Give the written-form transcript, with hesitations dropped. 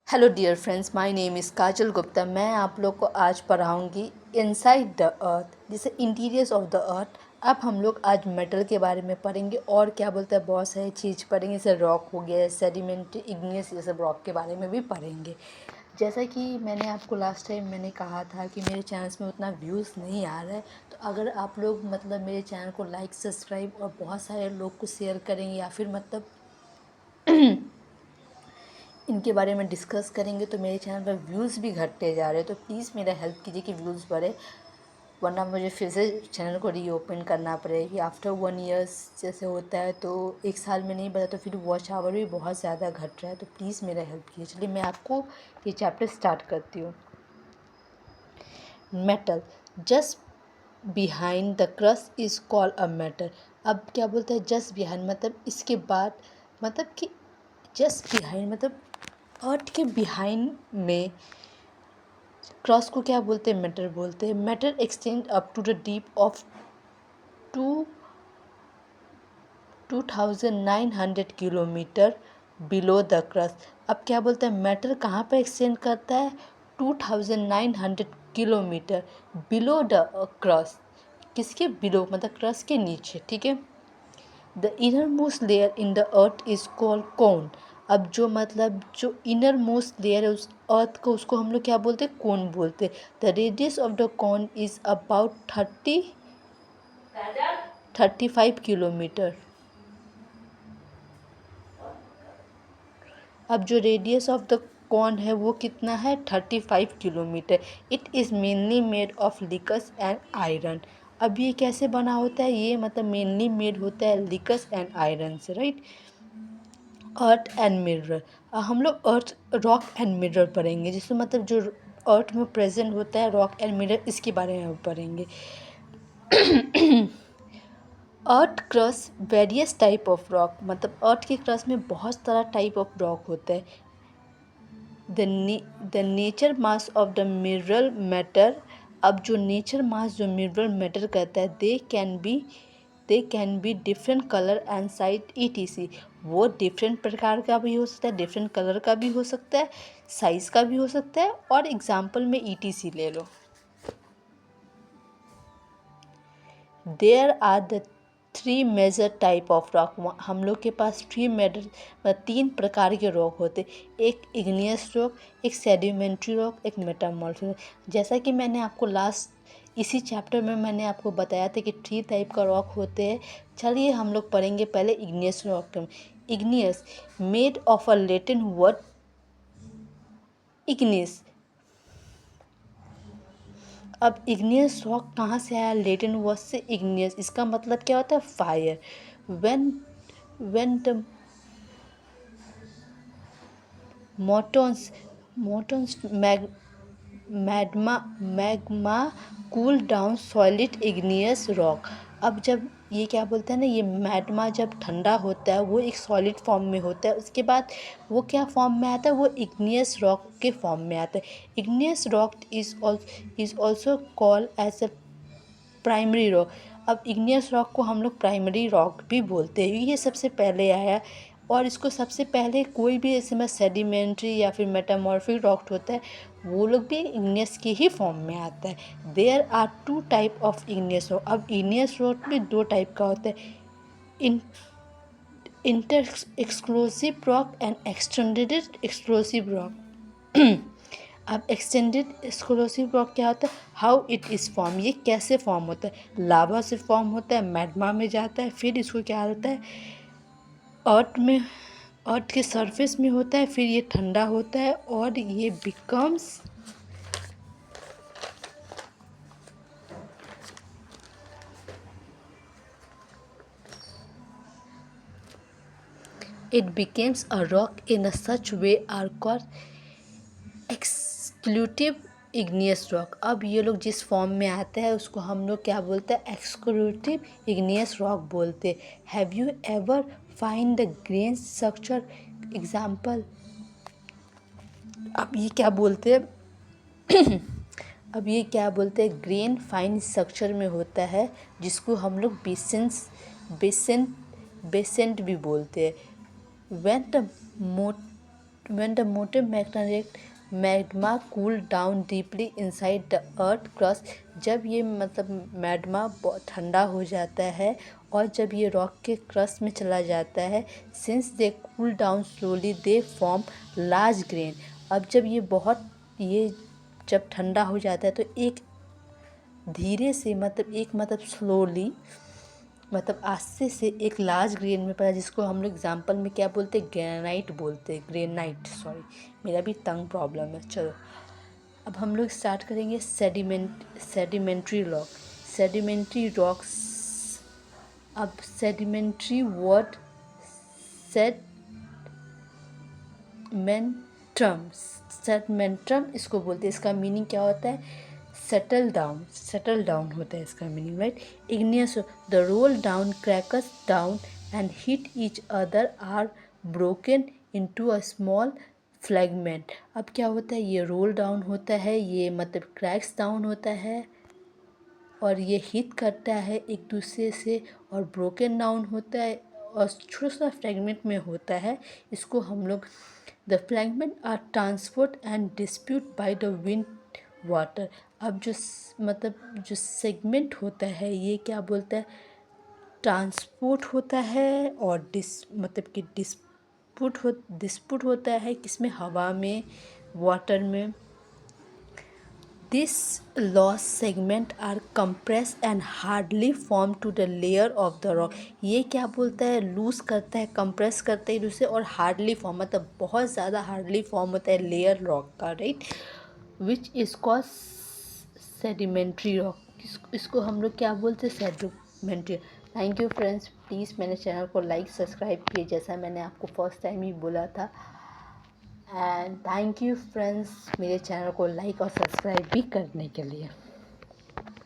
Hello dear friends, my name is Kajal Gupta. मैं आप लोग को आज पढ़ाऊंगी इनसाइड द अर्थ, जैसे इंटीरियर्स ऑफ द अर्थ। अब हम लोग आज मेटल के बारे में पढ़ेंगे और क्या बोलते हैं बहुत सारी चीज़ पढ़ेंगे, जैसे रॉक हो गया, सेडिमेंट, इग्नियस, ये सब रॉक के बारे में भी पढ़ेंगे। जैसा कि मैंने आपको लास्ट टाइम मैंने कहा था कि मेरे चैनल्स में उतना व्यूज़ नहीं आ रहा है, तो अगर आप लोग मेरे चैनल को लाइक, सब्सक्राइब और बहुत सारे लोग को शेयर करेंगे या फिर इनके बारे में डिस्कस करेंगे तो मेरे चैनल पर व्यूज़ भी घटते जा रहे हैं। तो प्लीज़ मेरा हेल्प कीजिए कि व्यूज़ बढ़े, वरना मुझे फिर से चैनल को रीओपन करना पड़ेगी। आफ्टर 1 ईयर्स जैसे होता है तो 1 साल में नहीं बढ़ा तो फिर वॉच आवर भी बहुत ज़्यादा घट रहा है। तो प्लीज़ मेरा हेल्प कीजिए। चलिए मैं आपको ये चैप्टर स्टार्ट करती हूँ। Metal just behind the crust is called a metal. अब क्या बोलते हैं जस्ट बिहाइंड, मतलब इसके बाद, मतलब कि जस्ट बिहाइंड मतलब अर्थ के बिहाइंड में क्रॉस को क्या बोलते हैं, मैटर बोलते हैं। Matter extend up to the deep of 2900 kilometre below the crust. अब क्या बोलते हैं मैटर कहाँ पर एक्सटेंड करता है, 2900 किलोमीटर बिलो द क्रस्ट। किसके बिलो, मतलब क्रस्ट के नीचे, ठीक है। The inner most layer in the earth is called core. अब जो इनर मोस्ट लेयर है उस अर्थ को, उसको हम लोग क्या बोलते हैं, कोन बोलते हैं। The radius of the cone is about 35 kilometre. अब जो रेडियस ऑफ द कॉन है वो कितना है, 35 kilometre. It is mainly made of लिकस एंड आयरन। अब ये कैसे बना होता है, ये मतलब मेनली मेड होता है लिकस एंड आयरन से, राइट। अर्थ एंड मिरर, हम लोग अर्थ, रॉक एंड मिरर पढ़ेंगे, जिसमें मतलब जो अर्थ में प्रेजेंट होता है रॉक एंड मिरर, इसके बारे में हम पढ़ेंगे। Earth crust various type of rock, मतलब अर्थ के क्रस्ट में बहुत सारा टाइप ऑफ रॉक होता है। The nature mass of the mineral matter. अब जो नेचर मास जो मिनरल मैटर कहता है, they can be different colour and size ETC। वो डिफरेंट प्रकार का भी हो सकता है, डिफरेंट कलर का भी हो सकता है, साइज़ का भी हो सकता है। और एग्जांपल में ETC ले लो। There are the 3 major type of rock. हम लोग के पास 3 प्रकार के रॉक होते, एक इग्नियस रॉक, एक सेडिमेंट्री रॉक, एक मेटामॉर्फिक रॉक। जैसा कि मैंने आपको इसी चैप्टर में मैंने आपको बताया था कि 3 टाइप का रॉक होते हैं। चलिए हम लोग पढ़ेंगे पहले igneous rock. Igneous made of a Latin word Ignis. अब इग्नियस रॉक कहाँ से आया, लैटिन वर्ड से इग्नियस। इसका मतलब क्या होता है, fire. When when the molten magma cool down solid igneous rock. अब जब ये क्या बोलते हैं ना, ये मैग्मा जब ठंडा होता है वो एक सॉलिड फॉर्म में होता है, उसके बाद वो क्या फॉर्म में आता है, वो इग्नियस रॉक के फॉर्म में आता है। Igneous rock is also called as a primary rock. अब इग्नियस रॉक को हम लोग प्राइमरी रॉक भी बोलते हैं, ये सबसे पहले आया। और इसको सबसे पहले कोई भी ऐसे में सेडिमेंट्री या फिर मेटामॉर्फिक रॉक होता है, वो लोग भी इग्नियस के ही फॉर्म में आता है। There are 2 type of igneous rock. अब इग्नियस रॉक भी 2 टाइप का होता है, इन inter exclusive rock and extended exclusive rock. अब एक्सटेंडेड एक्सक्लूसिव रॉक क्या होता है, हाउ इट इज़ फॉर्म, ये कैसे फॉर्म होता है, लावा से फॉर्म होता है, मैग्मा में जाता है, फिर इसको क्या होता है, अर्थ के सरफेस में होता है, फिर ये ठंडा होता है और ये becomes it becomes a rock in a such way are called executive igneous rock. अब ये लोग जिस फॉर्म में आते हैं उसको हम लोग क्या बोलते हैं, एक्सक्लूटिव इग्नियस रॉक बोलते हैं। Have you ever find the grain structure example. अब ये क्या बोलते हैं अब ये क्या बोलते हैं, ग्रेन फाइन स्ट्रक्चर में होता है, जिसको हम लोग बेसेंट भी बोलते हैं। When the when the molten magma cool down deeply inside the earth crust, जब ये मतलब मैग्मा ठंडा हो जाता है और जब ये रॉक के क्रस्ट में चला जाता है, since they cool down slowly they form large grain. अब जब ये जब ठंडा हो जाता है तो एक धीरे से मतलब स्लोली मतलब आस्ते से एक लार्ज ग्रेन में पड़ा, जिसको हम लोग एग्जाम्पल में क्या बोलते हैं, ग्रेनाइट बोलते हैं, ग्रेनाइट, सॉरी मेरा भी टंग प्रॉब्लम है। चलो अब हम लोग स्टार्ट करेंगे सेडिमेंट्री रॉक। सेडिमेंट्री रॉक्स, अब सेडिमेंट्री वर्ड सेडमेंट्रम इसको बोलते हैं। इसका मीनिंग क्या होता है, सेटल डाउन होता है इसका meaning, right. Igneous, the roll down crackers down and hit each other are broken into a small fragment. अब क्या होता है, ये रोल डाउन होता है, ये मतलब क्रैक्स डाउन होता है और ये हिट करता है एक दूसरे से और ब्रोकन डाउन होता है और छोटा सा फ्रैगमेंट में होता है। इसको हम लोग the fragment are transport and dispute by the wind water. अब जो सेगमेंट होता है ये क्या बोलता है, ट्रांसपोर्ट होता है और डिस्प्यूट होता है किसमें, हवा में, वाटर में। These lost segment are compressed and hardly form to the layer of the rock। ये क्या बोलता है, लूज करता है, कंप्रेस करता है दूसरे और हार्डली फॉर्म मतलब बहुत ज़्यादा हार्डली फॉर्म होता है लेयर रॉक का, right, which is called sedimentary rock. इसको हम लोग क्या बोलते हैं, sedimentary. Thank you friends, please मेरे चैनल को लाइक सब्सक्राइब कीजिए जैसा मैंने आपको फर्स्ट टाइम ही बोला था। एंड थैंक यू फ्रेंड्स मेरे चैनल को लाइक और सब्सक्राइब भी करने के लिए।